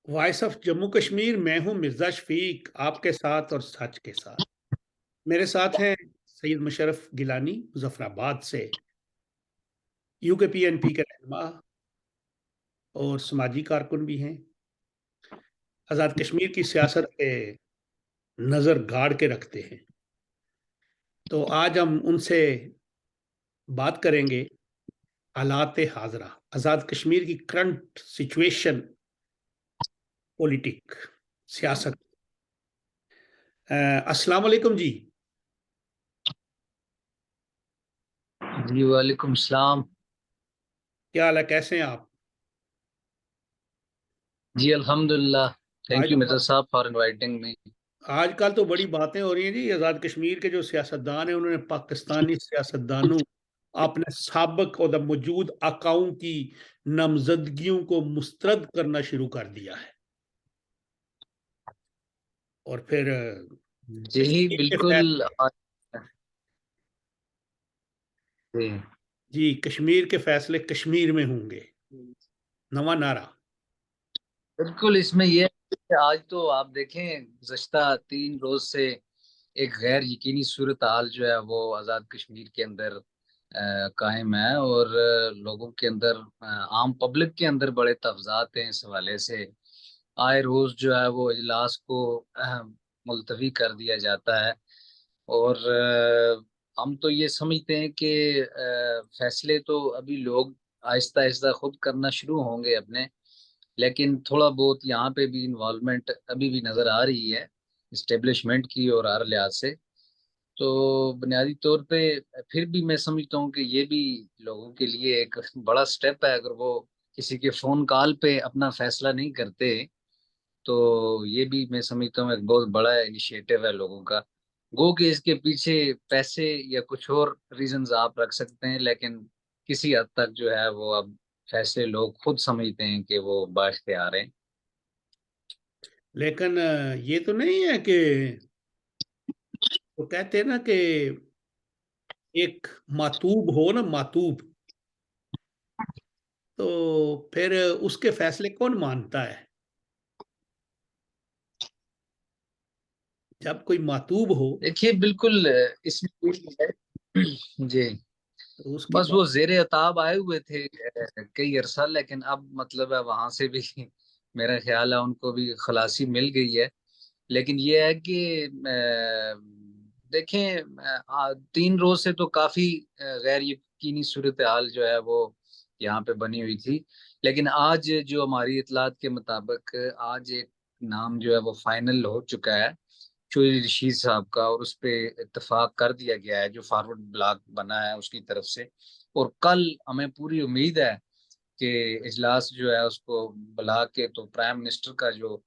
Voice of Jammu Kashmir. मैं हूं मिर्जा शफीक, आपके साथ और सच के साथ। मेरे साथ हैं सैयद मुशर्रफ गिलानी मुजफ्फराबाद से, यूके पीएनपी के रहनुमा और समाजी कारकुन भी हैं। आज़ाद कश्मीर की सियासत पे नज़र गाड़ के रखते हैं। तो आज हम उनसे बात करेंगे हालात हाजरा, आज़ाद कश्मीर की करंट सिचुएशन, पॉलिटिक, सियासत। अस्सलाम वालेकुम जी। जी वालेकुम सलाम। क्या हाल है, कैसे हैं आप? जी अल्हम्दुलिल्लाह। आज थैंक यू मिर्जा साहब फॉर इनवाइटिंग मी। आजकल तो बड़ी बातें हो रही हैं जी। आज़ाद कश्मीर के जो सियासतदान हैं उन्होंने पाकिस्तानी सियासतदानों, अपने साबिक और मौजूद आकाओं की नामजदगियों को मुस्तरद करना शुरू कर दिया है। और फिर जी कश्मीर के बिल्कुल। फैसले, जी जी कश्मीर के फैसले कश्मीर में होंगे, नवा नारा। बिल्कुल। इसमें यह है कि आज तो आप देखें गुज़श्ता 3 रोज से एक गैर यकीनी सूरत हाल जो है वो आज़ाद कश्मीर के अंदर कायम है। और लोगों के अंदर आम पब्लिक के अंदर बड़े तवज़ात हैं इस हवाले से। आए रोज जो है वो इजलास को मुलतवी कर दिया जाता है। और हम तो ये समझते हैं कि फैसले तो अभी लोग आहिस्ता आहिस्ता खुद करना शुरू होंगे अपने। लेकिन थोड़ा बहुत यहाँ पे भी इन्वॉल्वमेंट अभी भी नजर आ रही है इस्टेब्लिशमेंट की और हर लिहाज से। तो बुनियादी तौर पे फिर भी मैं समझता हूँ कि ये भी लोगों के लिए एक बड़ा स्टेप है। अगर वो किसी के फोन कॉल पे अपना फैसला नहीं करते तो ये भी मैं समझता हूँ एक बहुत बड़ा इनिशिएटिव है लोगों का। गो कि इसके पीछे पैसे या कुछ और रीजंस आप रख सकते हैं, लेकिन किसी हद तक जो है वो अब फैसले लोग खुद समझते हैं कि वो बाइख्तियार आ रहे हैं। लेकिन ये तो नहीं है कि वो कहते हैं ना कि एक मातूब हो ना, मातूब, तो फिर उसके फैसले कौन मानता है? जब कोई मातूब हो देखिए बिल्कुल इसमें जी तो उसकी बस बात। वो जेरे अताब आए हुए थे कई अरसा, लेकिन अब मतलब है वहां से भी मेरा ख्याल है उनको भी खलासी मिल गई है। लेकिन ये है कि देखें 3 रोज से तो काफी गैर यकीनी सूरत हाल जो है वो यहाँ पे बनी हुई थी। लेकिन आज जो हमारी इतलात के मुताबिक आज एक नाम जो है वो फाइनल हो चुका है, चौधरी रशीद साहब का, और उस पे इत्तेफाक कर दिया गया है जो फॉरवर्ड ब्लॉक बना है उसकी तरफ से। और कल हमें पूरी उम्मीद है कि इजलास जो है उसको बुला के तो प्राइम मिनिस्टर का जो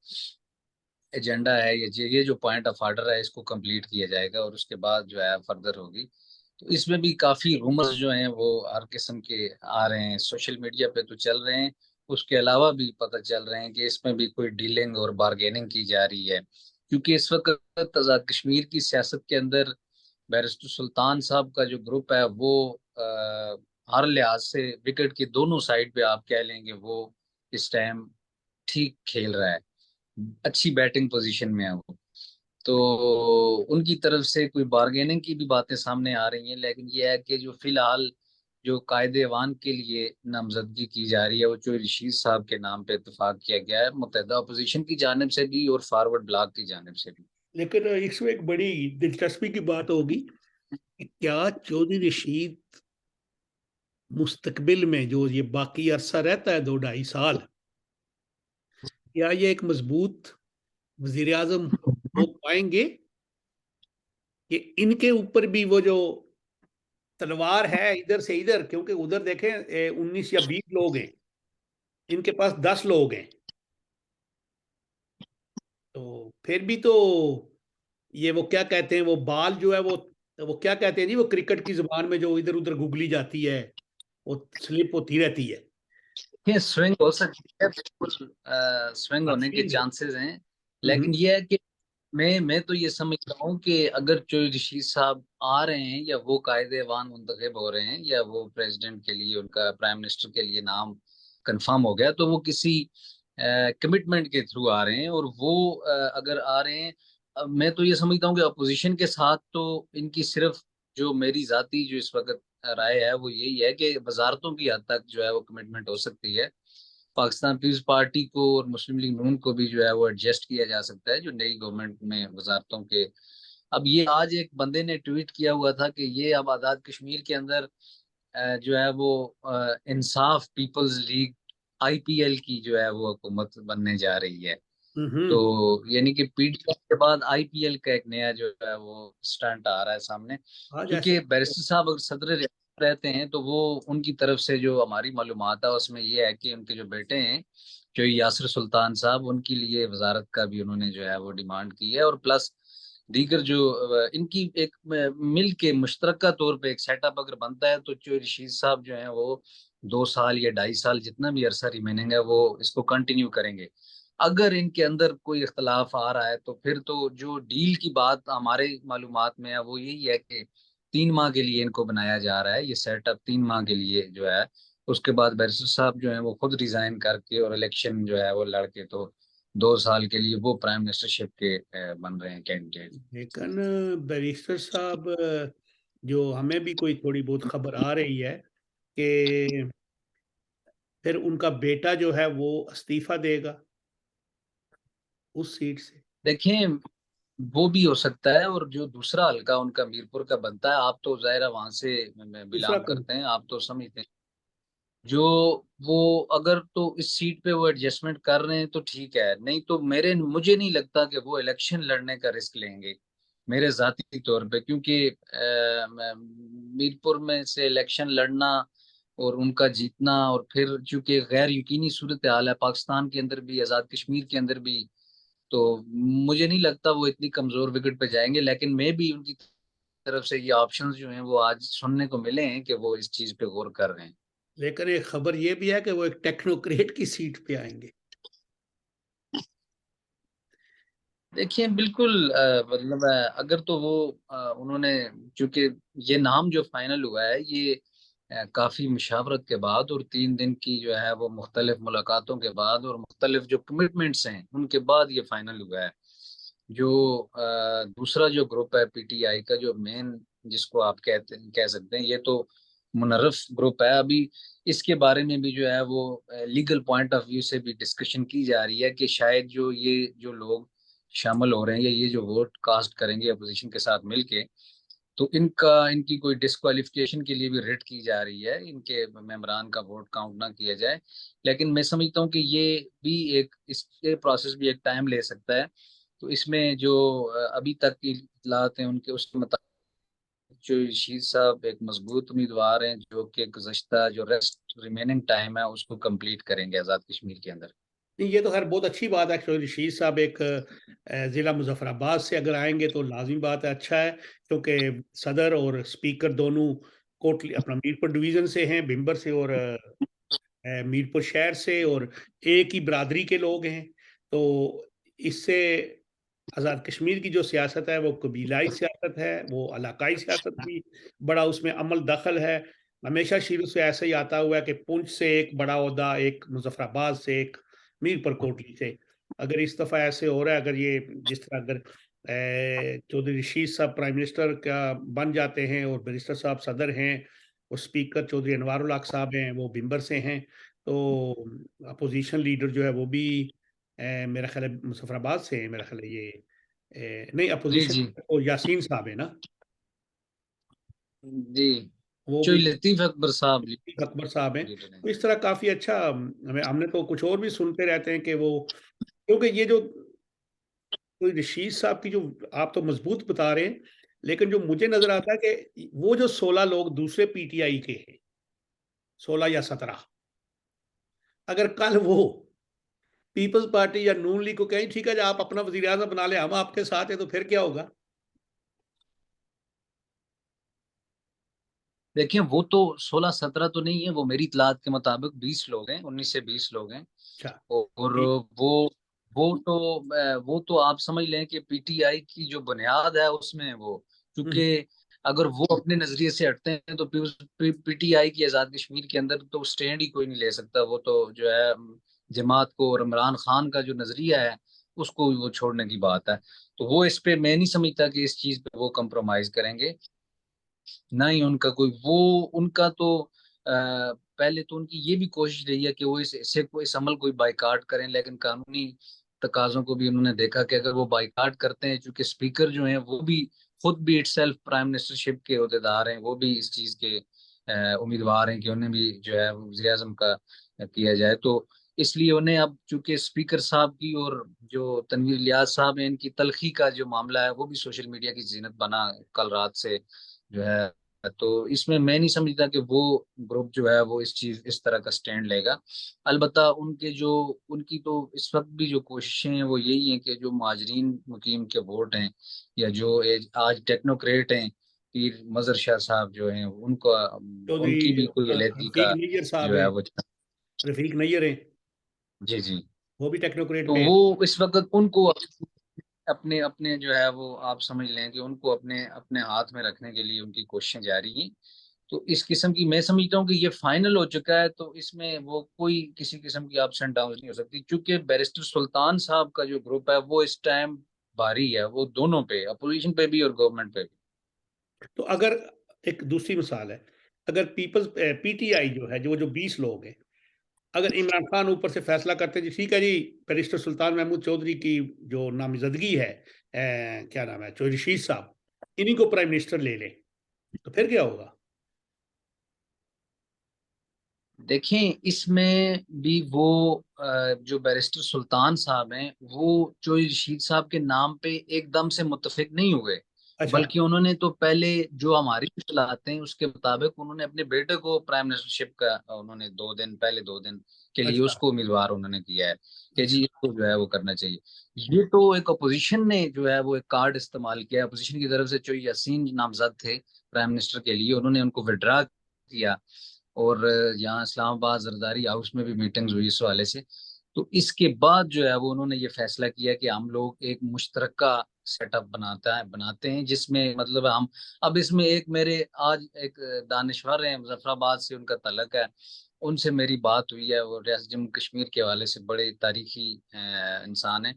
एजेंडा है, ये जो पॉइंट ऑफ ऑर्डर है इसको कंप्लीट किया जाएगा और उसके बाद जो है फर्दर होगी। तो इसमें भी काफी रूमर्स जो हैं वो हर किस्म के आ रहे हैं, सोशल मीडिया पे तो चल रहे हैं, उसके अलावा भी पता चल रहे हैं कि इसमें भी कोई डीलिंग और बार्गेनिंग की जा रही है। क्योंकि इस वक्त आजाद कश्मीर की सियासत के अंदर बैरिस्टर सुल्तान साहब का जो ग्रुप है वो हर लिहाज से विकेट के दोनों साइड पे आप कह लेंगे वो इस टाइम ठीक खेल रहा है, अच्छी बैटिंग पोजीशन में है वो। तो उनकी तरफ से कोई बार्गेनिंग की भी बातें सामने आ रही हैं, लेकिन ये है कि जो फिलहाल जो कायदे अवान के लिए नामजदगी की जा रही है वो चौधरी रशीद साहब के नाम पे इत्तेफाक किया गया है, मुत्तहिदा अपोजिशन की जानिब से भी और फॉरवर्ड ब्लॉक की जानिब से भी। लेकिन इसमें एक बड़ी दिलचस्पी की बात होगी कि क्या चौधरी रशीद मुस्तकबिल में जो ये बाकी अरसा रहता है, 2-2.5 साल, क्या ये एक मजबूत वजीर आजम हो पाएंगे कि इनके ऊपर भी वो जो तलवार है इधर से इधर, क्योंकि उधर देखें 19 या 20 लोग हैं, इनके पास 10 लोग हैं। तो फिर भी तो ये वो क्या कहते हैं, वो बाल जो है वो क्या कहते हैं जी, वो क्रिकेट की जुबान में जो इधर उधर गुगली जाती है, वो स्लिप होती रहती है। ये स्विंग हो सकती है बिल्कुल, स्विंग होने के स्विंग। चांसेस हैं। हम्म। लेकिन ये है कि मैं तो ये समझता हूँ कि अगर चौधरी रशीद साहब आ रहे हैं या वो कायदे अवान मुंतखब हो रहे हैं या वो प्रेसिडेंट के लिए, उनका प्राइम मिनिस्टर के लिए नाम कंफर्म हो गया, तो वो किसी कमिटमेंट के थ्रू आ रहे हैं, और वो अगर आ रहे हैं, मैं तो ये समझता हूँ कि अपोजिशन के साथ तो इनकी सिर्फ, जो मेरी जाती जो इस वक्त राय है वो यही है कि वजारतों की हद तक जो है वो कमिटमेंट हो सकती है। पाकिस्तान पीपल्स पार्टी को और मुस्लिम लीग नून को भी जो है वो एडजस्ट किया जा सकता है, जो नई गवर्नमेंट में वजारतों के। अब ये आज एक बंदे ने ट्वीट किया हुआ था कि ये अब आज़ाद कश्मीर के अंदर जो है वो इंसाफ पीपल्स लीग आईपीएल की जो है वो हुकूमत बनने जा रही है। तो हम्म। यानी कि पीडीएफ के बाद आईपीएल का एक नया जो है वो स्टंट आ रहा है सामने। आज ऐसे क्योंकि बैरिस्टर साहब अगर सदर रियासत रहते हैं तो वो, उनकी तरफ से जो हमारी मालूमात है उसमें ये है कि उनके जो बेटे हैं, जो यासिर सुल्तान साहब, उनके लिए वजारत का भी उन्होंने जो है वो डिमांड की है। और प्लस दीगर जो इनकी एक मिल के मुश्तरका तौर पे एक सेटअप अगर बनता है, तो जो रशीद साहब जो है वो 2 साल या 2.5 साल जितना भी अरसा रिमेनिंग है वो इसको कंटिन्यू करेंगे। अगर इनके अंदर कोई इख्तलाफ आ रहा है तो फिर तो जो डील की बात हमारे मालूमात में है वो यही है कि 3 माह के लिए इनको बनाया जा रहा है, ये सेटअप 3 माह के लिए जो है। उसके बाद बैरिस्टर साहब जो है वो खुद रिजाइन करके और इलेक्शन जो है वो लड़के, तो 2 साल के लिए वो प्राइम मिनिस्टरशिप के बन रहे हैं कैंडिडेट। लेकिन बैरिस्टर साहब, जो हमें भी कोई थोड़ी बहुत खबर आ रही है कि फिर उनका बेटा जो है वो इस्तीफा देगा उस सीट से। देखें, वो भी हो सकता है, और जो दूसरा हल्का उनका मीरपुर का बनता है, आप तो जाहिर है वहां से दूसरा बिलोंग कौन? करते हैं, आप तो समझते हैं। जो वो अगर तो इस सीट पे वो एडजस्टमेंट कर रहे हैं तो ठीक है, नहीं तो मुझे नहीं लगता कि वो इलेक्शन लड़ने का रिस्क लेंगे, मेरे जाती तौर पे। क्योंकि मीरपुर में से इलेक्शन लड़ना और उनका जीतना, और फिर चूंकि गैर यकीनी सूरत हाल है पाकिस्तान के अंदर भी, आज़ाद कश्मीर के अंदर भी, तो मुझे नहीं लगता वो इतनी कमजोर विकेट पे जाएंगे। लेकिन मैं भी उनकी तरफ से ये ऑप्शंस जो हैं वो आज सुनने को मिले हैं कि वो इस चीज पे गौर कर रहे हैं। लेकिन एक खबर ये भी है कि वो एक टेक्नोक्रेट की सीट पे आएंगे। देखिए बिल्कुल, मतलब अगर तो वो उन्होंने, क्योंकि ये नाम जो फाइनल हुआ है ये काफी मुशावरत के बाद और 3 दिन की जो है वो मुख्तलिफ मुलाकातों के बाद और मुख्तलिफ जो कमिटमेंट्स हैं उनके बाद ये फाइनल हुआ है। जो दूसरा जो ग्रुप है पीटीआई का, जो मेन जिसको आप कह सकते हैं, ये तो मुनर्रफ ग्रुप है अभी। इसके बारे में भी जो है वो लीगल पॉइंट ऑफ व्यू से भी डिस्कशन की जा रही है कि शायद जो ये जो लोग शामिल हो रहे हैं या ये जो वोट कास्ट करेंगे अपोजिशन के साथ मिलके, तो इनकी कोई डिस्क्वालिफिकेशन के लिए भी रिट की जा रही है, इनके मेंबरान का वोट काउंट ना किया जाए। लेकिन मैं समझता हूँ कि ये भी एक, इसके प्रोसेस भी एक टाइम ले सकता है। तो इसमें जो अभी तक की इतलात हैं उनके, उसके मुताबिक जो रशीद साहब एक मजबूत उम्मीदवार हैं जो कि गुज़श्ता जो रेस्ट रिमेनिंग टाइम है उसको कंप्लीट करेंगे आज़ाद कश्मीर के अंदर। नहीं, ये तो खैर बहुत अच्छी बात है कि रशीद साहब एक ज़िला मुजफ्फराबाद से अगर आएंगे तो लाजमी बात है, अच्छा है। क्योंकि सदर और स्पीकर दोनों कोटली अपना मीरपुर डिवीज़न से हैं, भिम्बर से और मीरपुर शहर से, और एक ही बरादरी के लोग हैं। तो इससे आज़ाद कश्मीर की जो सियासत है वो कबीलाई सियासत है, वो इलाकाई सियासत भी बड़ा उसमें अमल दखल है। हमेशा शुरू से ऐसे ही आता हुआ है कि पुंछ से एक बड़ा ओहदा, एक मुजफ्फराबाद से, एक मीरपुर कोटली से। अगर इस दफ़ा ऐसे हो रहा है, अगर ये जिस तरह अगर चौधरी रशीद साहब प्राइम मिनिस्टर का बन जाते हैं और बैरिस्टर साहब सदर हैं और स्पीकर चौधरी अनवारुल हक साहब हैं, वो भिंबर से हैं, तो अपोजिशन लीडर जो है वो भी मेरा ख्याल है मुजफ्फराबाद से है, मेरा ख्याल है ये नहीं, जी अपोजिशन जी वो यासीन साहब है ना, जी। वो जो भी लतीफ अकबर साहब अकबर साहब हैं। लीडर हैं। तो इस तरह काफ़ी अच्छा, हमें हमने तो कुछ और भी सुनते रहते हैं कि वो, क्योंकि ये जो कोई रशीद साहब की जो आप तो मजबूत बता रहे हैं, लेकिन जो मुझे नजर आता है कि वो जो 16 लोग दूसरे पीटीआई के हैं, 16 या 17, अगर कल वो पीपल्स पार्टी या नून लीग को कहें ठीक है जी आप अपना वजीर आजम बना ले, हम आपके साथ हैं, तो फिर क्या होगा? देखिए वो तो 16-17 तो नहीं है, वो मेरी इतलात के मुताबिक 20 लोग हैं, 19 से 20 लोग हैं। अच्छा। और ठीक। वो तो आप समझ लें कि पीटीआई की जो बुनियाद है उसमें वो, हम्म। क्योंकि अगर वो अपने नजरिए से हटते हैं तो पीटीआई की आजाद कश्मीर के अंदर तो स्टैंड ही कोई नहीं ले सकता। वो तो जो है जमात को और इमरान खान का जो नजरिया है उसको वो छोड़ने की बात है। तो वो इस पे मैं नहीं समझता कि इस चीज पे वो कंप्रोमाइज करेंगे, ना ही उनका कोई वो, उनका तो पहले तो उनकी ये भी कोशिश रही है कि वो इस अमल को बाइकाट करें, लेकिन कानूनी तकाजों को भी उन्होंने देखा कि अगर वो बाइकाट करते हैं, चूंकि स्पीकर जो हैं वो भी खुद भी इटसेल्फ प्राइम मिनिस्टरशिप के अहदेदार हैं, वो भी इस चीज के उम्मीदवार हैं कि उन्हें भी जो है वज़ीर आज़म का किया जाए। तो इसलिए उन्हें अब चूंकि स्पीकर साहब की और जो तनवीर इलियास साहब हैं इनकी तलखी का जो मामला है वो भी सोशल मीडिया की जीनत बना कल रात से जो है। तो इसमें मैं नहीं समझता कि वो ग्रुप जो है वो इस तरह का स्टैंड लेगा। अलबत्ता उनके जो उनकी तो इस वक्त भी जो कोशिशें हैं वो यही हैं कि जो महाजरीन मुकीम के वोट हैं या जो आज टेक्नोक्रेट हैं, पीर मजहर शाह साहब जो हैं उनका, चौधरी उनकी भी कोई इलेक्ट्रिक रफीक का नैयर साहब जो है हैं, वो। रफीक नैयर हैं, जी जी। वो भी टेक्नोक्रेट तो में हैं। वो इस वक्त उनको अपने अपने जो है वो आप समझ लें कि उनको अपने अपने हाथ में रखने के लिए उनकी कोशिशें जारी हैं। तो इस किस्म की मैं समझता हूँ कि ये फाइनल हो चुका है, तो इसमें वो कोई किसी किस्म की अप्स एंड डाउन नहीं हो सकती, क्योंकि बैरिस्टर सुल्तान साहब का जो ग्रुप है वो इस टाइम भारी है, वो दोनों पे, अपोजिशन पे भी और गवर्नमेंट पे भी। तो अगर एक दूसरी मिसाल है, अगर पीपल्स पीटीआई जो है, जो 20 लोग हैं, अगर इमरान खान ऊपर से फैसला करते जी ठीक है जी, बैरिस्टर सुल्तान महमूद चौधरी की जो नामजदगी है, क्या नाम है, चौधरी रशीद साहब, इन्हीं को प्राइम मिनिस्टर ले लें, तो फिर क्या होगा? देखें इसमें भी वो जो बैरिस्टर सुल्तान साहब हैं वो चौधरी रशीद साहब के नाम पे एकदम से मुत्तफिक नहीं हुए, अच्छा। बल्कि उन्होंने तो पहले जो हमारी चलाते हैं उसके मुताबिक उन्होंने अपने बेटे को प्राइम मिनिस्टरशिप का उन्होंने 2 दिन पहले, 2 दिन के लिए अच्छा। उसको उम्मीदवार उन्होंने किया है कि जी अच्छा। इसको जो है वो करना चाहिए। ये तो एक अपोजिशन ने जो है वो एक कार्ड इस्तेमाल किया, अपोजिशन की तरफ से जो यासीन नामजद थे प्राइम मिनिस्टर के लिए, उन्होंने उनको विड्रा किया। और यहाँ इस्लामाबाद जरदारी हाउस में भी मीटिंग्स हुई इस हवाले से। तो इसके बाद जो है वो उन्होंने ये फैसला किया कि हम लोग एक मुश्तरका सेटअप बनाते हैं जिसमें मतलब हम, अब इसमें एक मेरे आज एक दानिश्वर हैं मुजफ्फराबाद से, उनका तलक है, उनसे मेरी बात हुई है, वो रियासत जम्मू कश्मीर के हवाले से बड़े तारीखी इंसान है।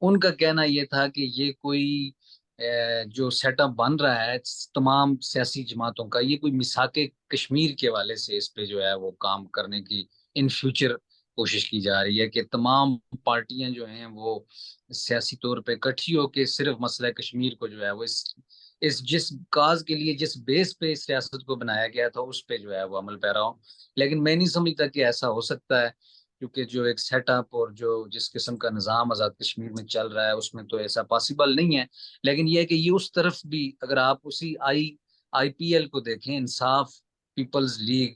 उनका कहना ये था कि ये कोई जो सेटअप बन रहा है तमाम सियासी जमातों का, ये कोई मिसाके कश्मीर के वाले से इस पे जो है वो काम करने की इन फ्यूचर कोशिश की जा रही है कि तमाम पार्टियां जो हैं वो सियासी तौर पे इकट्ठी होकर सिर्फ मसला कश्मीर को जो है वो इस जिस काज के लिए जिस बेस पे इस रियासत को बनाया गया था उस पे जो है वो अमल पैरा हो। लेकिन मैं नहीं समझता कि ऐसा हो सकता है, क्योंकि जो एक सेटअप और जो जिस किस्म का निज़ाम आज़ाद कश्मीर में चल रहा है उसमें तो ऐसा पॉसिबल नहीं है। लेकिन यह है कि ये उस तरफ भी, अगर आप उसी आईपीएल को देखें, इंसाफ पीपल्स लीग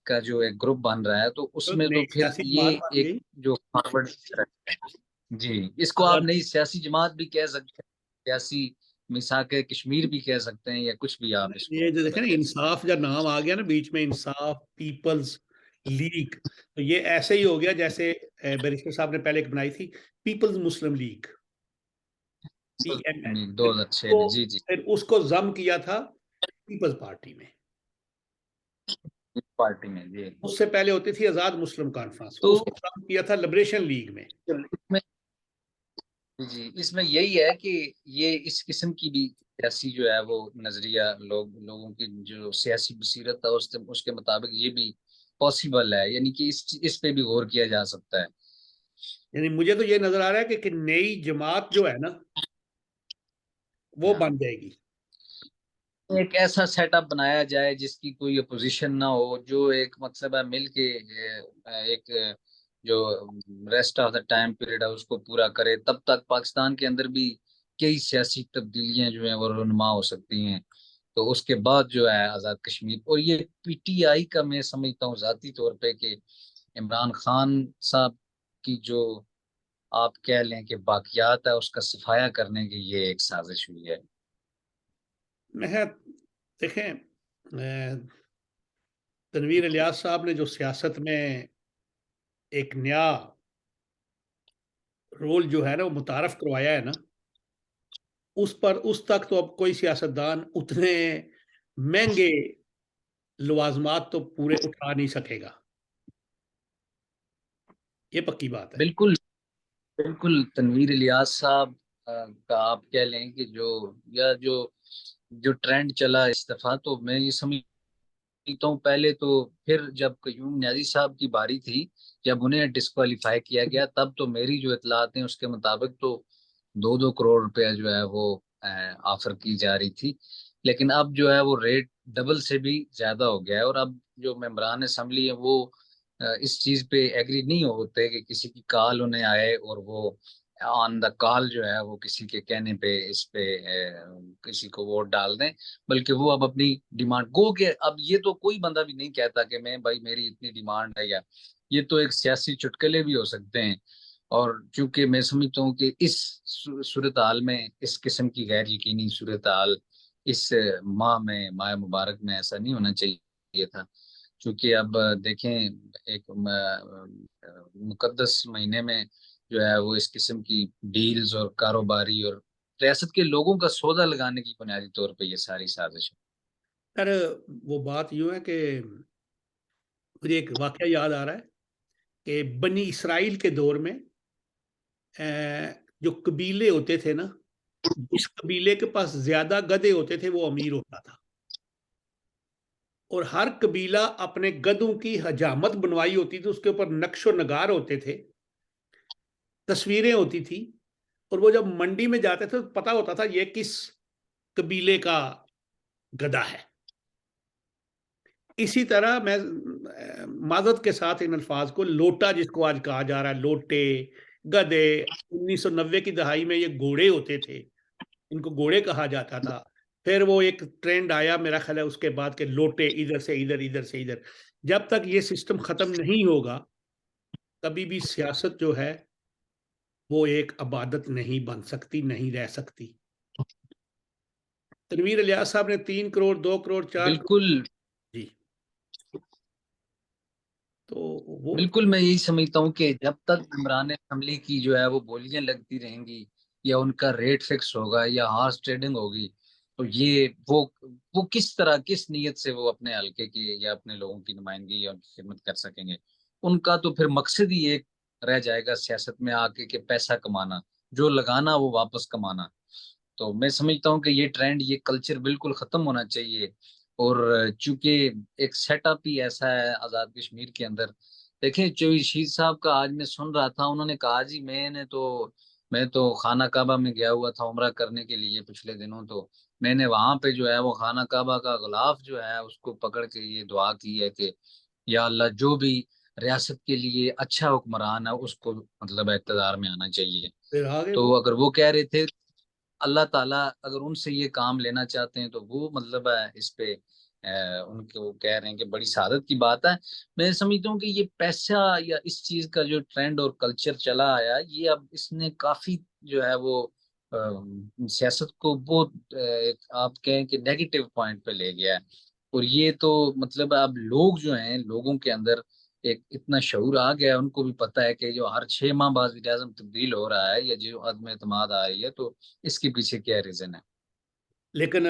का जो एक ग्रुप बन रहा है, तो तो उसमें नई तो फिर सियासी ये जमात बन एक गई। जो फॉरवर्ड, जी, इसको आप आजाद। नई सियासी जमात भी कह सकते हैं, सियासी मिसाक कश्मीर भी कह सकते हैं, या कुछ भी आप इसको ये जो देखे ना, कह सकते इंसाफ जब नाम आ गया ना बीच में, इंसाफ पीपल्स लीग, तो ये ऐसे ही हो गया जैसे बैरिस्टर साहब ने पहले एक बनाई थी, पीपल्स मुस्लिम लीग, पीएमएल। हैं। 2006 में, जी जी। फिर उसको जम किया था पीपल्स पार्टी में। पार्टी में, जी। उससे पहले होती थी आजाद मुस्लिम कॉन्फ्रेंस, तो उसको जम किया था लिबरेशन लीग में। इसमें, जी, इसमें यही है कि ये इस किस्म की भी सियासी जो है वो नजरिया लोगों की जो सियासी बसीरत है उसके मुताबिक ये भी पॉसिबल है, यानी कि इस पे भी गौर किया जा सकता है। यानी मुझे तो ये नजर आ रहा है कि नई जमात जो है ना, वो हाँ, बन जाएगी। एक ऐसा सेटअप बनाया जाए जिसकी कोई अपोजिशन ना हो, जो एक मतलब है मिल के एक जो rest of the time period है उसको पूरा करे, तब तक पाकिस्तान के अंदर भी कई सियासी तब्दीलियां जो हैं वो रुनमा हो सकती हैं। तो उसके बाद जो है आज़ाद कश्मीर, और ये पीटीआई का मैं समझता हूँ जाती तौर पे कि इमरान खान साहब की जो आप कह लें कि बाकियात है उसका सफाया करने की ये एक साजिश हुई है। मैं देखें, तनवीर इलियास साहब ने जो सियासत में एक नया रोल जो है ना वो मुतारफ करवाया है ना, उस पर उस तक तो अब कोई सियासतदान उतने महंगे लवाजमात तो पूरे उठा नहीं सकेगा। ये पक्की बात है। बिल्कुल बिल्कुल। तनवीर इलियास साहब का आप कह लें कि जो, या जो जो ट्रेंड चला इस दफा, तो मैं ये समझता हूँ पहले तो, फिर जब कयूम न्याजी साहब की बारी थी, जब उन्हें डिस्क्वालीफाई किया गया, तब तो मेरी जो इतलात हैं उसके मुताबिक तो 2-2 करोड़ रुपया जो है वो ऑफर की जा रही थी। लेकिन अब जो है वो रेट डबल से भी ज्यादा हो गया है, और अब जो मेंबरान असम्बली है वो इस चीज पे एग्री नहीं होते कि किसी की कॉल उन्हें आए और वो ऑन द कॉल जो है वो किसी के कहने पे इस पे किसी को वोट डाल दें। बल्कि वो अब अपनी डिमांड गो के, अब ये तो कोई बंदा भी नहीं कहता कि मैं भाई मेरी इतनी डिमांड है, या ये तो एक सियासी चुटकुले भी हो सकते हैं। और चूंकि मैं समझता हूँ कि इस सूरत हाल में, इस किस्म की गैर यकीनी सूरत हाल इस माह में, माह मुबारक में ऐसा नहीं होना चाहिए था। क्योंकि अब देखें, एक मुकद्दस महीने में जो है वो इस किस्म की डील्स और कारोबारी और रियासत के लोगों का सौदा लगाने की बुनियादी तौर पे ये सारी साजिश है। पर वो बात यूं है कि मुझे एक वाकया याद आ रहा है कि बनी इसराइल के दौर में जो कबीले होते थे ना, जिस कबीले के पास ज्यादा गधे होते थे वो अमीर होता था। और हर कबीला अपने गधों की हजामत बनवाई होती थी, उसके ऊपर नक्शो नगार होते थे, तस्वीरें होती थी। और वो जब मंडी में जाते थे तो पता होता था ये किस कबीले का गधा है। इसी तरह मैं माजरत के साथ इन अल्फाज को, लोटा जिसको आज कहा जा रहा है, लोटे, गधे, 1990 की दहाई में ये घोड़े होते थे, इनको घोड़े कहा जाता था। फिर वो एक ट्रेंड आया मेरा ख्याल है उसके बाद के लोटे, इधर से इधर, इधर से इधर। जब तक ये सिस्टम खत्म नहीं होगा, कभी भी सियासत जो है वो एक अबादत नहीं बन सकती, नहीं रह सकती। तनवीर इलियास साहब ने 3 करोड़, 2 करोड़, 4 करोड़। बिल्कुल जी। तो वो बिल्कुल। मैं यही समझता हूँ कि जब तक इमरान असेंबली की जो है वो बोलियां लगती रहेंगी, या उनका रेट फिक्स होगा, या हॉर्स ट्रेडिंग होगी, तो ये वो किस तरह, किस नीयत से वो अपने हल्के की या अपने लोगों की नुमाइंदगी या उनकी खिदमत कर सकेंगे। उनका तो फिर मकसद ही एक रह जाएगा सियासत में आके, कि पैसा कमाना, जो लगाना वो वापस कमाना। तो मैं समझता हूँ कि ये ट्रेंड, ये कल्चर बिल्कुल खत्म होना चाहिए। और चूंकि एक सेटअप ही ऐसा है आजाद कश्मीर के अंदर। देखें, जो शीर साहब का आज मैं सुन रहा था, उन्होंने कहा जी मैं तो खाना काबा में गया हुआ था उम्रा करने के लिए पिछले दिनों, तो मैंने वहां पे जो है वो खाना काबा का गुलाफ जो है उसको पकड़ के ये दुआ की है कि या अल्लाह, जो भी रियासत के लिए अच्छा हुक्मरान है उसको मतलब इक़्तिदार में आना चाहिए। फिर आगे तो वो अगर वो कह रहे थे, अल्लाह ताला अगर उनसे ये काम लेना चाहते हैं, तो वो मतलब है इस पे उनके वो कह रहे हैं कि बड़ी सआदत की बात है। मैं समझता हूँ कि ये पैसा या इस चीज का जो ट्रेंड और कल्चर चला आया, ये अब इसने काफी जो है वो सियासत को बहुत एक आप कहें कि नेगेटिव पॉइंट पे ले गया है। और ये तो मतलब अब लोग जो हैं, लोगों के अंदर एक इतना शऊर आ गया है, उनको भी पता है कि जो हर 6 माह बाद वज़ीर आज़म तब्दील हो रहा है, या जो अदम एतमाद आ रही है, तो इसके पीछे क्या रीजन है। लेकिन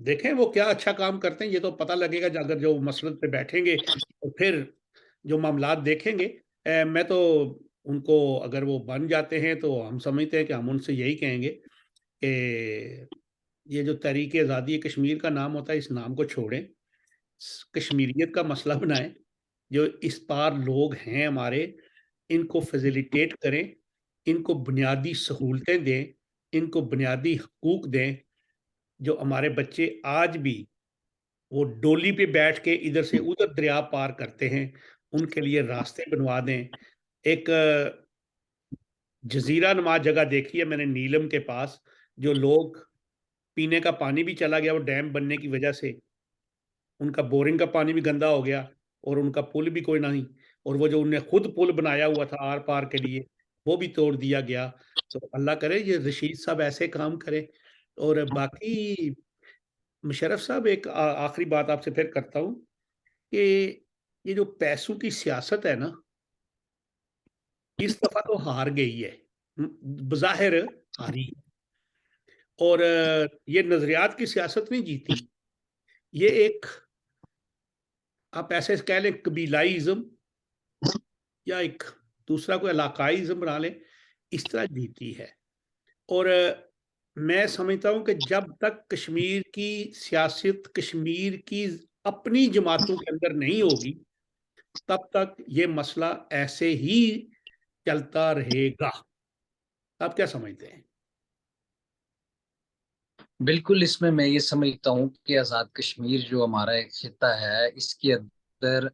देखें वो क्या अच्छा काम करते हैं, ये तो पता लगेगा अगर जो मसरत पे बैठेंगे और फिर जो मामलात देखेंगे। मैं तो उनको, अगर वो बन जाते हैं तो हम समझते हैं कि हम उनसे यही कहेंगे कि ये जो तहरीक आज़ादी कश्मीर का नाम होता है, इस नाम को छोड़ें, कश्मीरियत का मसला बनाएं। जो इस पार लोग हैं हमारे, इनको फैसिलिटेट करें, इनको बुनियादी सहूलतें दें, इनको बुनियादी हकूक दें। जो हमारे बच्चे आज भी वो डोली पे बैठ के इधर से उधर दरिया पार करते हैं, उनके लिए रास्ते बनवा दें। एक जजीरा नुमा जगह देखी है मैंने नीलम के पास, जो लोग, पीने का पानी भी चला गया वो डैम बनने की वजह से, उनका बोरिंग का पानी भी गंदा हो गया, और उनका पुल भी कोई नहीं, और वो जो उनने खुद पुल बनाया हुआ था आर पार के लिए, वो भी तोड़ दिया गया। तो अल्लाह करे ये रशीद साहब ऐसे काम करे। और बाकी मुशर्रफ साहब, एक आखिरी बात आपसे फिर करता हूँ कि ये जो पैसों की सियासत है ना, इस दफा तो हार गई है, बज़ाहिर हारी। और ये नजरियात की सियासत नहीं जीती, ये एक, आप ऐसे कह लें, कबीलाईज़म, या एक दूसरा कोई इलाकाईज़्म बना ले, इस तरह जीती है। और मैं समझता हूँ कि जब तक कश्मीर की सियासत कश्मीर की अपनी जमातों के अंदर नहीं होगी, तब तक ये मसला ऐसे ही चलता रहेगा। आप क्या समझते हैं? बिल्कुल, इसमें मैं ये समझता हूँ कि आज़ाद कश्मीर जो हमारा एक खिता है, इसके अंदर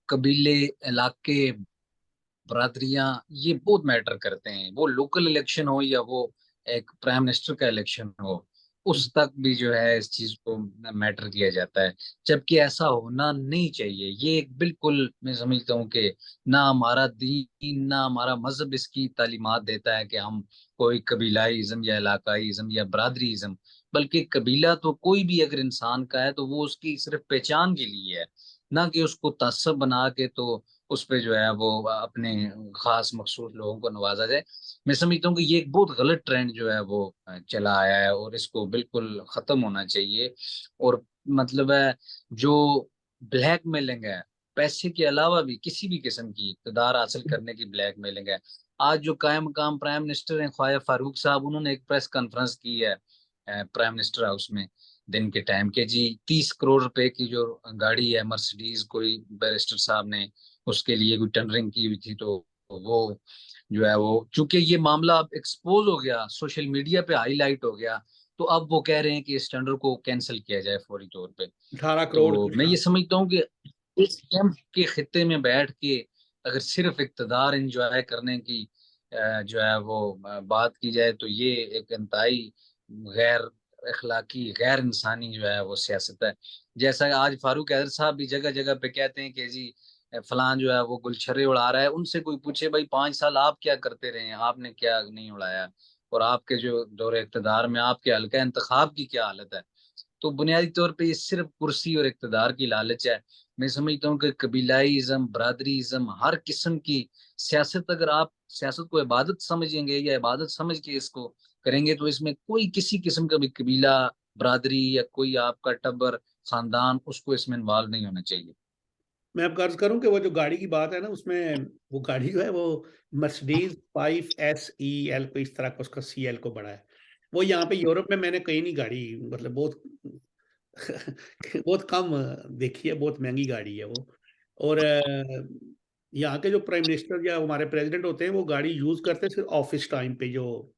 कबीले, इलाके, बरादरियां ये बहुत मैटर करते हैं। वो लोकल इलेक्शन हो या वो एक प्राइम मिनिस्टर का इलेक्शन हो, उस तक भी जो है इस चीज को मैटर किया जाता है, जबकि ऐसा होना नहीं चाहिए। ये एक बिल्कुल मैं समझता हूँ कि ना हमारा दीन ना हमारा मजहब इसकी तालीमात देता है कि हम कोई कबीलाइज्म या इलाकाईज्म या बरादरीइज्म, बल्कि कबीला तो कोई भी अगर इंसान का है तो वो उसकी सिर्फ पहचान के लिए है, ना कि उसको तसब बना के तो उस पे जो है वो अपने खास मखसूस लोगों को नवाजा जाए। मैं समझता हूँ कि ये एक बहुत गलत ट्रेंड जो है वो चला आया है और इसको बिल्कुल खत्म होना चाहिए। और मतलब है जो ब्लैकमेलिंग है, पैसे के अलावा भी किसी भी किस्म की इक़्तिदार हासिल करने की ब्लैकमेलिंग है। आज जो कायम मकाम प्राइम मिनिस्टर हैं ख्वाजा फारूक साहब, उन्होंने एक प्रेस कॉन्फ्रेंस की है प्राइम मिनिस्टर हाउस में दिन के टाइम के जी 30 करोड़ रुपए की जो गाड़ी है मर्सिडीज, कोई बैरिस्टर साहब ने उसके लिए कोई टेंडरिंग की हुई थी, तो वो जो है वो चूंकि ये मामला अब एक्सपोज हो गया, सोशल मीडिया पे हाईलाइट हो गया, तो अब वो कह रहे हैं कि इस टेंडर को कैंसिल किया जाए फौरी तौर पे। 18 करोड़ तो कुछ मैं था। ये समझता हूँ कि इस कैंप के खित्ते में बैठ के अगर सिर्फ इक़्तिदार इंजॉय करने की जो है वो बात की जाए, तो ये एक इंतहाई गैर अखलाकी, गैर इंसानी जो है वो सियासत है। जैसा आज फारूक हैदर साहब भी जगह जगह पे कहते हैं कि जी फलान जो है वो गुलछर्रे उड़ा रहा है। उनसे कोई पूछे भाई 5 साल आप क्या करते रहे हैं, आपने क्या नहीं उड़ाया, और आपके जो दौरे इक़्तिदार में आपके हल्का इंतखाब की क्या हालत है। तो बुनियादी तौर पे ये सिर्फ कुर्सी और इक़्तिदार की लालच है। मैं समझता हूँ कि कबीलाईज़्म, बरादरीज़्म, हर किस्म की सियासत, अगर आप सियासत को इबादत समझेंगे या इबादत समझ के इसको करेंगे, तो इसमें कोई किसी किस्म का भी कबीला, बरादरी या कोई आपका टब्बर, खानदान, उसको इसमें इन्वॉल्व नहीं होना चाहिए। मैं आपको अर्ज करूं कि वो जो गाड़ी की बात है ना, उसमें वो गाड़ी जो है वो मर्सिडीज 5 SEL को इस तरह का उसका CL को बड़ा है। वो यहाँ पे यूरोप में मैंने कहीं नहीं गाड़ी, मतलब बहुत बहुत कम देखी है, बहुत महंगी गाड़ी है वो। और यहाँ के जो प्राइम मिनिस्टर या हमारे प्रेसिडेंट होते हैं वो गाड़ी यूज करते हैं सिर्फ ऑफिस टाइम पे, जो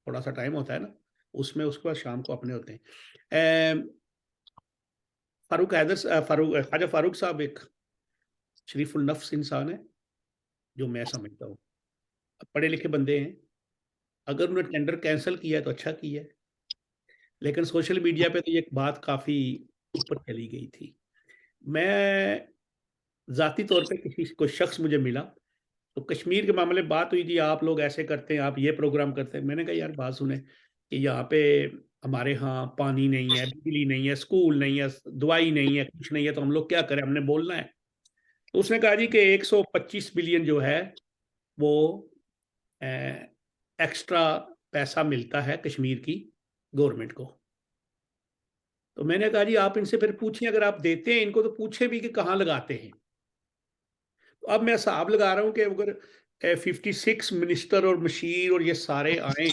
थोड़ा सा टाइम होता है ना उसमें, उसके बाद शाम को अपने होते हैं। फारूक ख्वाजा फारूक साहब एक शरीफुल नफ्स इंसान है, जो मैं समझता हूँ। पढ़े लिखे बंदे हैं, अगर उन्होंने टेंडर कैंसिल किया है तो अच्छा किया है, लेकिन सोशल मीडिया पे तो ये बात काफ़ी ऊपर चली गई थी। मैं ज़ाती तौर पे किसी कोई शख्स मुझे मिला, तो कश्मीर के मामले में बात हुई थी, आप लोग ऐसे करते हैं, आप ये प्रोग्राम करते हैं। मैंने कहा यार बात सुने कि यहाँ पे हमारे यहाँ पानी नहीं है, बिजली नहीं है, स्कूल नहीं है, दवाई नहीं है, कुछ नहीं है, तो हम लोग क्या करें, हमने बोलना है। तो उसने कहा जी कि 125 बिलियन जो है वो एक्स्ट्रा पैसा मिलता है कश्मीर की गवर्नमेंट को। तो मैंने कहा जी आप इनसे फिर पूछें, अगर आप देते हैं इनको तो पूछे भी कि कहाँ लगाते हैं। तो अब मैं हिसाब लगा रहा हूँ कि अगर 56 मिनिस्टर और मशीर और ये सारे आए,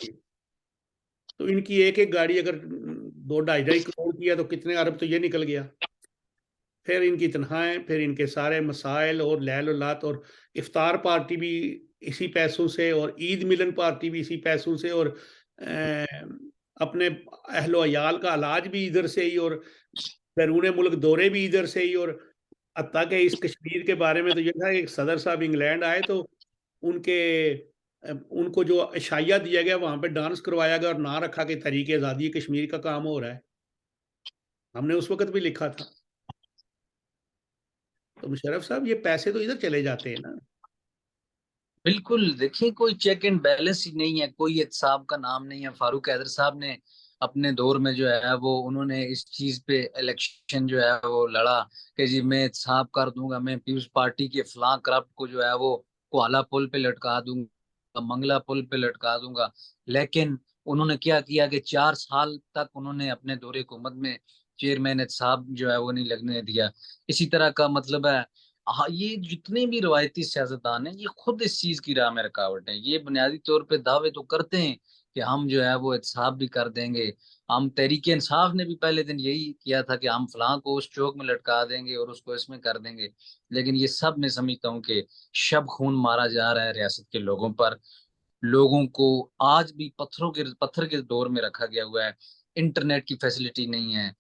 तो इनकी एक एक गाड़ी अगर 2 ढाई की है, तो कितने अरब तो ये निकल गया। फिर इनकी तनख्वाहें, फिर इनके सारे मसाइल और लैल और लात, और इफ्तार पार्टी भी इसी पैसों से, और ईद मिलन पार्टी भी इसी पैसों से, और अपने अहलो अयाल का इलाज भी इधर से ही, और बैरून मुल्क दौरे भी इधर से ही। और हत्ता कि इस कश्मीर के बारे में तो ये था कि सदर साहब इंग्लैंड आए तो उनके उनको जो अशाया दिया गया वहां पे डांस करवाया गया और ना रखा कि तरीके आज़ादी कश्मीर का काम हो रहा है। हमने उस वक्त भी लिखा था। तो मुशर्रफ साहब, ये पैसे तो इधर चले जाते हैं ना। बिल्कुल, देखिए कोई चेक एंड बैलेंस ही नहीं है, कोई एहतसाब का नाम नहीं है। फारूक हैदर साहब ने अपने दौर में जो है वो उन्होंने इस चीज पे इलेक्शन जो है वो लड़ा कि जी मैं एहतसाब कर दूंगा, मैं पीपल्स पार्टी के फलां करप्ट को जो है वो कुआला पुल पे लटका दूंगा, मंगला पुल पे लटका दूंगा। लेकिन उन्होंने क्या किया कि 4 साल तक उन्होंने अपने दौरे हुकूमत में चेयरमैन एहतसाब जो है वो नहीं लगने दिया। इसी तरह का मतलब है हाँ, ये जितने भी रवायती सियासतदान हैं ये खुद इस चीज की राह में रुकावट है। ये बुनियादी तौर पे दावे तो करते हैं कि हम जो है वो एहतसाब भी कर देंगे। हम तहरीक इंसाफ ने भी पहले दिन यही किया था कि हम फलां को उस चौक में लटका देंगे और उसको इसमें कर देंगे। लेकिन ये सब मैं समझता हूँ कि शब खून मारा जा रहा है रियासत के लोगों पर। लोगों को आज भी पत्थर के दौर में रखा गया हुआ है। इंटरनेट की फैसिलिटी नहीं है।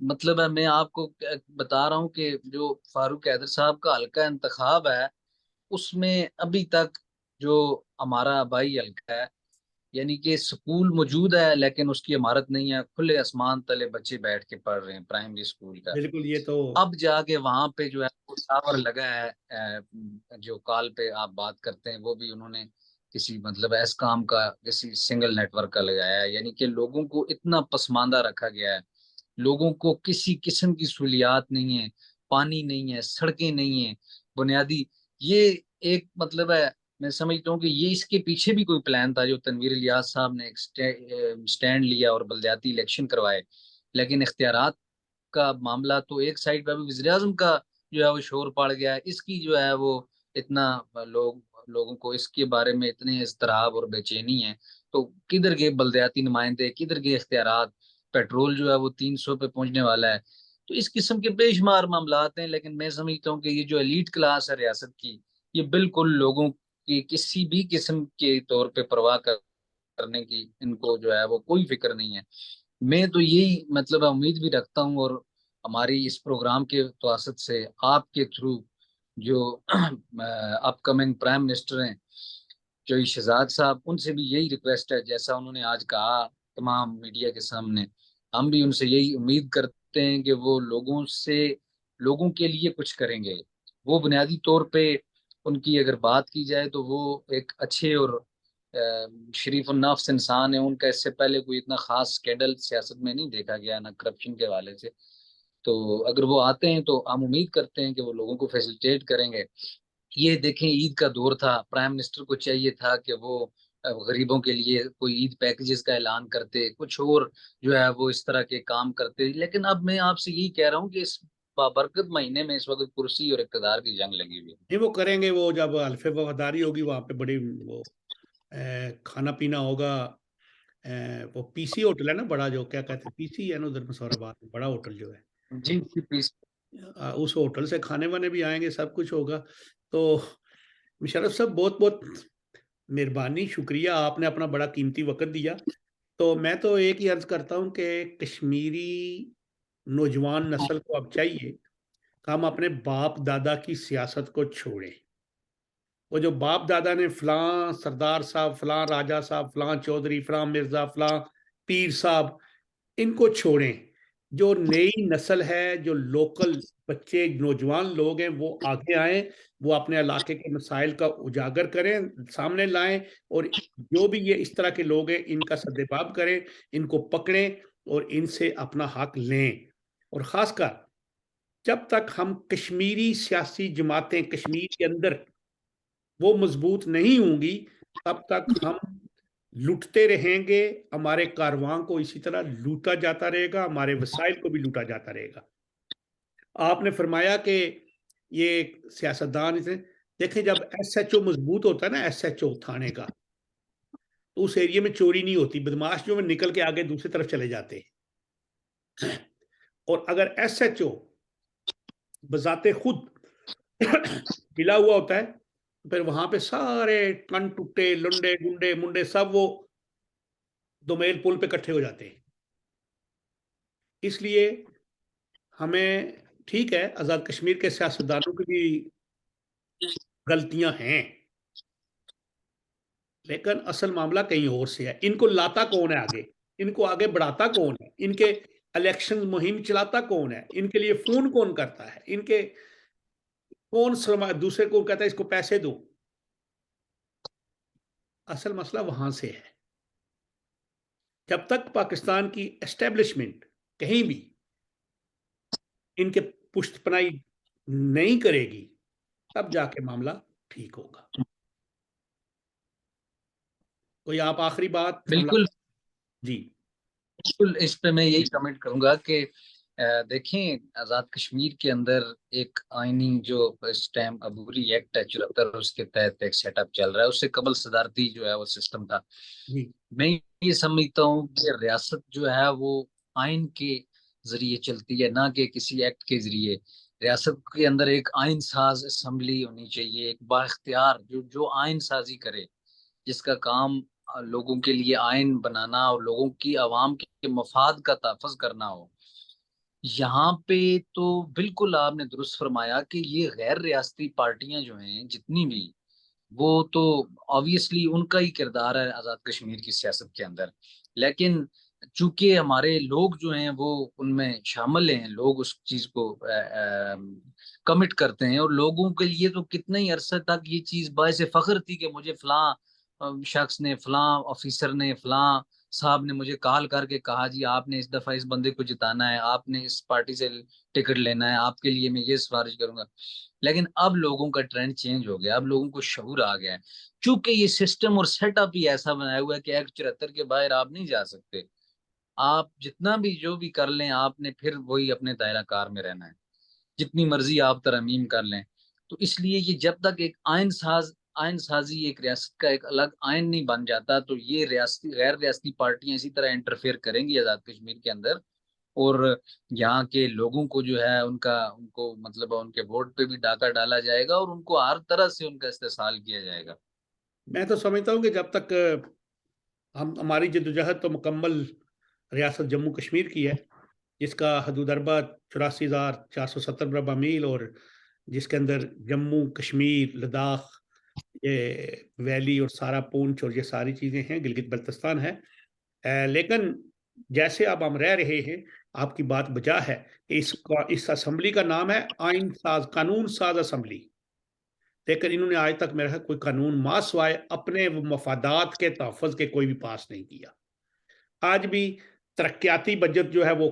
मतलब है, मैं आपको बता रहा हूँ कि जो फारूक हैदर साहब का हल्का इंतखाब है उसमें अभी तक जो हमारा भाई हल्का है, यानी कि स्कूल मौजूद है लेकिन उसकी इमारत नहीं है। खुले आसमान तले बच्चे बैठ के पढ़ रहे हैं प्राइमरी स्कूल का। बिल्कुल, ये तो अब जाके वहां पे जो है वो टावर लगा है। जो कॉल पे आप बात करते हैं वो भी उन्होंने किसी मतलब एस काम का किसी सिंगल नेटवर्क का लगाया है। यानी कि लोगों को इतना पसमानदा रखा गया है। लोगों को किसी किस्म की सहूलियात नहीं है। पानी नहीं है, सड़कें नहीं है बुनियादी। ये एक मतलब है, मैं समझता हूँ कि ये इसके पीछे भी कोई प्लान था जो तनवीर इलियास साहब ने एक स्टैंड लिया और बलदियाती इलेक्शन करवाए। लेकिन इख्तियारात का मामला तो एक साइड पे, अभी वज़ीर आज़म का जो है वो शोर पड़ गया है। इसकी जो है वो इतना लोगों को इसके बारे में इतने इज़्तिराब और बेचैनी है। तो किधर गए बलदियाती नुमाइंदे, किधर गए इख्तियारात। पेट्रोल जो है वो 300 पे पहुंचने वाला है। तो इस किस्म के बेशुमार मामलात हैं। लेकिन मैं समझता हूँ कि ये जो एलीट क्लास है रियासत की, ये बिल्कुल लोगों की किसी भी किस्म के तौर पे परवाह करने की इनको जो है वो कोई फिक्र नहीं है। मैं तो यही मतलब उम्मीद भी रखता हूँ और हमारी इस प्रोग्राम के तवसत से आपके थ्रू जो अपकमिंग प्राइम मिनिस्टर हैं जो शहजाद साहब, उनसे भी यही रिक्वेस्ट है जैसा उन्होंने आज कहा तमाम मीडिया के सामने। हम भी उनसे यही उम्मीद करते हैं कि वो लोगों के लिए कुछ करेंगे। वो बुनियादी तौर पे उनकी अगर बात की जाए तो वो एक अच्छे और शरीफ नफ्स इंसान है। उनका इससे पहले कोई इतना खास स्कैंडल सियासत में नहीं देखा गया ना करप्शन के हवाले से। तो अगर वो आते हैं तो हम उम्मीद करते हैं कि वो लोगों को फैसिलिटेट करेंगे। ये देखें, ईद का दौर था, प्राइम मिनिस्टर को चाहिए था कि वो गरीबों के लिए कोई ईद पैकेजेस का ऐलान करते, कुछ और जो है वो इस तरह के काम करते। लेकिन अब मैं आपसे यही कह रहा हूँ कि इस बाबरकत महीने में इस वक्त कुर्सी और इक़्तिदार की जंग लगी हुई है। नहीं, वो करेंगे। वो जब हल्फे वफादारी होगी वहां पे बड़ी वो खाना पीना होगा। वो पीसी होटल है ना, बड़ा, जो क्या कहते हैं, पीसी है ना उधर मसौराबाद में, बड़ा होटल जो है। जी जी प्लीज। उस होटल से खाने वाने भी आएंगे, सब कुछ होगा। तो मुशर्रफ साहब, बहुत बहुत मेहरबानी, शुक्रिया, आपने अपना बड़ा कीमती वक्त दिया। तो मैं तो एक ही अर्ज करता हूँ कि कश्मीरी नौजवान नस्ल को अब चाहिए कि हम अपने बाप दादा की सियासत को छोड़ें। वो जो बाप दादा ने फलां सरदार साहब, फलां राजा साहब, फलां चौधरी, फलां मिर्जा, फलां पीर साहब, इनको छोड़ें। जो नई नस्ल है, जो लोकल बच्चे नौजवान लोग हैं, वो आगे आए, वो अपने इलाके के मसाइल का उजागर करें, सामने लाएं। और जो भी ये इस तरह के लोग हैं, इनका सद्देबाब करें, इनको पकड़ें और इनसे अपना हक लें। और खासकर जब तक हम कश्मीरी सियासी जमातें कश्मीर के अंदर वो मजबूत नहीं होंगी, तब तक हम लूटते रहेंगे। हमारे कारवां को इसी तरह लूटा जाता रहेगा, हमारे वसाइल को भी लूटा जाता रहेगा। आपने फरमाया कि ये सियासतदान इतने, देखें, जब एसएचओ मजबूत होता है ना, एसएचओ थाने का, तो उस एरिया में चोरी नहीं होती। बदमाश जो है निकल के आगे दूसरी तरफ चले जाते हैं। और अगर एसएचओ बजाते खुद हिला हुआ होता है, तो फिर वहां पे सारे टन टुट्टे लुंडे गुंडे मुंडे सब वो दोमेल पुल पे इकट्ठे हो जाते हैं। इसलिए हमें, ठीक है, आजाद कश्मीर के सियासतदानों की भी गलतियां हैं, लेकिन असल मामला कहीं और से है। इनको लाता कौन है आगे, इनको आगे बढ़ाता कौन है, इनके इलेक्शन मुहिम चलाता कौन है, इनके लिए फोन कौन करता है, इनके कौन दूसरे को कहता है इसको पैसे दो। असल मसला वहां से है। जब तक पाकिस्तान की एस्टेब्लिशमेंट कहीं भी इनके पुष्टपनाई नहीं करेगी, तब जाके मामला ठीक होगा। कोई आप आखिरी बात हम बिल्कुल जी। बिल्कुल, इस पे मैं यही कमेंट करूंगा कि देखें, आज़ाद कश्मीर के अंदर एक आईनी जो इस टाइम अबूरी एक्ट है 74, उसके तहत एक सेटअप चल रहा है। उससे कबल सदारती जो है वो सिस्टम था। जी। मैं ये समझता हूँ कि रियासत जो है वो आइन के जरिए चलती है, ना कि किसी एक्ट के जरिए। रियासत के अंदर एक आइन साज असम्बली होनी चाहिए, एक बाइख्तियार जो जो आइन साजी करे, जिसका काम लोगों के लिए आइन बनाना और लोगों की आवाम के मफाद का तहफ़्फ़ुज़ करना हो। यहाँ पे तो बिल्कुल आपने दुरुस्त फरमाया कि ये गैर रियासती पार्टियां जो हैं जितनी भी, वो तो ऑब्वियसली उनका ही किरदार है आज़ाद कश्मीर की सियासत के अंदर। लेकिन चूंकि हमारे लोग जो हैं वो उनमें शामिल हैं, लोग उस चीज को कमिट करते हैं, और लोगों के लिए तो कितने ही अरसे तक ये चीज बायसे फख्र थी कि मुझे फलां शख्स ने, फलां ऑफिसर ने, फलां साहब ने मुझे कॉल करके कहा जी आपने इस दफा इस बंदे को जिताना है, आपने इस पार्टी से टिकट लेना है, आपके लिए मैं ये सिफारिश करूंगा। लेकिन अब लोगों का ट्रेंड चेंज हो गया, अब लोगों को शऊर आ गया है। चूंकि ये सिस्टम और सेटअप ही ऐसा बनाया हुआ है कि एक्ट 74 के बाहर आप नहीं जा सकते। आप जितना भी जो भी कर लें, आपने फिर वही अपने दायरा कार में रहना है, जितनी मर्जी आप तरमीम कर लें। तो इसलिए ये जब तक एक आइन साजी एक रियासत का एक अलग आइन नहीं बन जाता, तो ये रियासती गैर रियासती पार्टियां इसी तरह इंटरफेयर करेंगी आजाद कश्मीर के अंदर। और यहाँ के लोगों को जो है उनका उनको मतलब उनके वोट पे भी डाका डाला जाएगा और उनको हर तरह से उनका इस्तेसाल किया जाएगा। मैं तो समझता हूँ कि जब तक हम हमारी जद्दोजहद तो मुकम्मल रियासत जम्मू कश्मीर की है, जिसका हदूद अरबा 84,470 मरबा मील, और जिसके अंदर जम्मू कश्मीर, लद्दाख, ये वैली और सारा पूंछ और ये सारी चीज़ें हैं, गिलगित बल्तिस्तान है। लेकिन जैसे अब हम रह रहे हैं, आपकी बात बजा है कि इस असम्बली का नाम है आइन साज, कानून साज असम्बली। लेकिन इन्होंने आज तक मेरा कोई कानून मासवाए अपने मफादात के तहफ़्फ़ुज़ के कोई भी पास नहीं किया। आज भी तरक्याती बजट जो है वो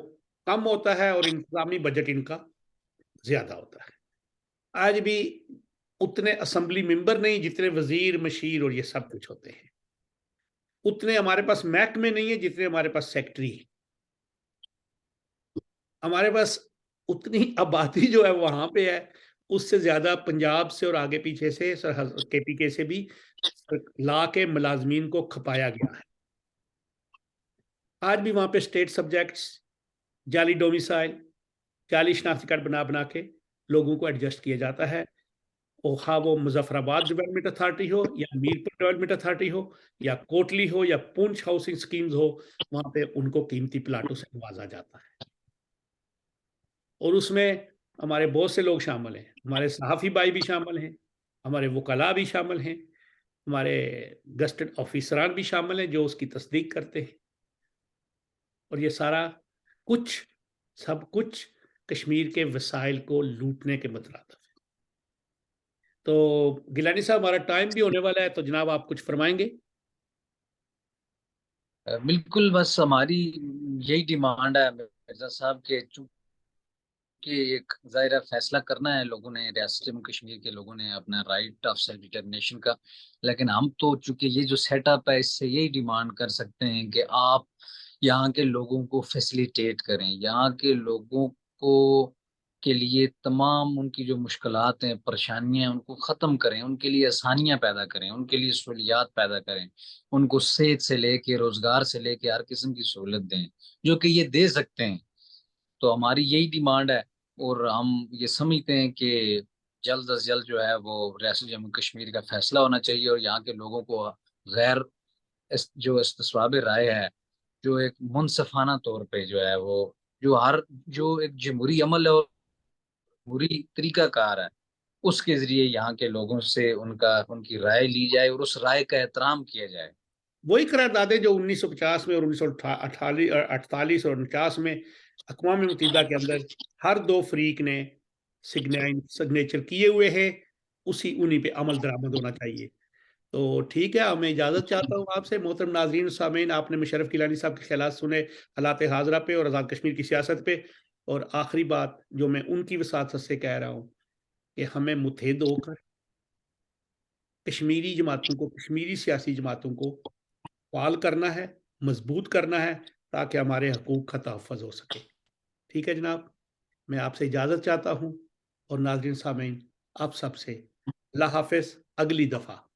कम होता है और इंतज़ामी बजट इनका ज़्यादा होता है। आज भी उतने असेंबली मेंबर नहीं जितने वज़ीर, मशीर और ये सब कुछ होते हैं। उतने हमारे पास महकमे नहीं है जितने हमारे पास सेक्रेटरी हैं। हमारे पास उतनी आबादी जो है वहाँ पे है, उससे ज़्यादा पंजाब से और आगे पीछे से सरहद केपीके से भी ला के मुलाज़मीन को खपाया गया है। आज भी वहाँ पे स्टेट सब्जेक्ट्स, जाली डोमिसाइल, जाली शनाख्ती कार्ड बना-बना के लोगों को एडजस्ट किया जाता है। हाँ, वो मुज़फ़्फ़राबाद डेवलपमेंट अथॉरिटी हो या मीरपुर डेवलपमेंट अथॉरिटी हो या कोटली हो या पुंछ हाउसिंग स्कीम्स हो, वहाँ पे उनको कीमती प्लाटों से नवाज़ा जाता है। और उसमें हमारे बहुत से लोग शामिल हैं। हमारे सहाफ़ी भाई भी शामिल हैं, हमारे वकला भी शामिल हैं, हमारे गज़टेड ऑफ़िसरान भी शामिल हैं जो उसकी तस्दीक करते हैं। और ये सारा कुछ, सब कुछ कश्मीर के वसाइल को लूटने के मतरातब है। तो गिलानी साहब, हमारा टाइम भी होने वाला है, तो जनाब आप कुछ फरमाएँगे? बिल्कुल, बस हमारी यही डिमांड है मिर्जा साहब के, कि एक ज़ाहिर है फैसला करना है लोगों ने, रियासत जम्मू कश्मीर के लोगों ने अपना राइट ऑफ सेल्फ डिटर्मिनेशन का। लेकिन हम तो चूंकि ये जो सेटअप है इससे यही डिमांड कर सकते हैं कि आप यहाँ के लोगों को फैसिलिटेट करें, यहाँ के लोगों को के लिए तमाम उनकी जो मुश्किलात हैं, परेशानियां हैं, उनको ख़त्म करें, उनके लिए आसानियां पैदा करें, उनके लिए सहूलियात पैदा करें, उनको सेहत से लेके रोजगार से लेके हर किस्म की सहूलत दें जो कि ये दे सकते हैं। तो हमारी यही डिमांड है। और हम ये समझते हैं कि जल्द अज जल्द जो है वो रियासत जम्मू कश्मीर का फैसला होना चाहिए, और यहाँ के लोगों को गैर जो इस्तिस्वाब राय है, जो एक मुनसफाना तौर पे जो है वो, जो हर जो एक जमहूरी अमल है और जमहूरी तरीकाकार है, उसके जरिए यहाँ के लोगों से उनका उनकी राय ली जाए और उस राय का एहतराम किया जाए। वही करारदादें जो 1950 में और 1948 और 49 में अक़वाम मुत्तहिदा के अंदर हर 2 फ़रीक ने सिग्नेचर किए हुए हैं, उन्हीं पे अमल दरामद होना चाहिए। तो ठीक है, अब मैं इजाज़त चाहता हूँ आपसे। मोहतरम नाज़रीन और सामीन, आपने मुशर्रफ गिलानी साहब के ख़यालात सुने हालात हाज़िरा पे और आज़ाद कश्मीर की सियासत पे। और आखिरी बात जो मैं उनकी वसातत से कह रहा हूँ कि हमें मुत्तहिद होकर कश्मीरी जमातों को, कश्मीरी सियासी जमातों को फ़ाल करना है, मज़बूत करना है, ताकि हमारे हकूक़ का तहफ़्फ़ुज़ हो सके। ठीक है जनाब, मैं आपसे इजाज़त चाहता हूँ और नाज़रीन सामीन आप सबसे अल्लाह हाफ़िज़, अगली दफ़ा।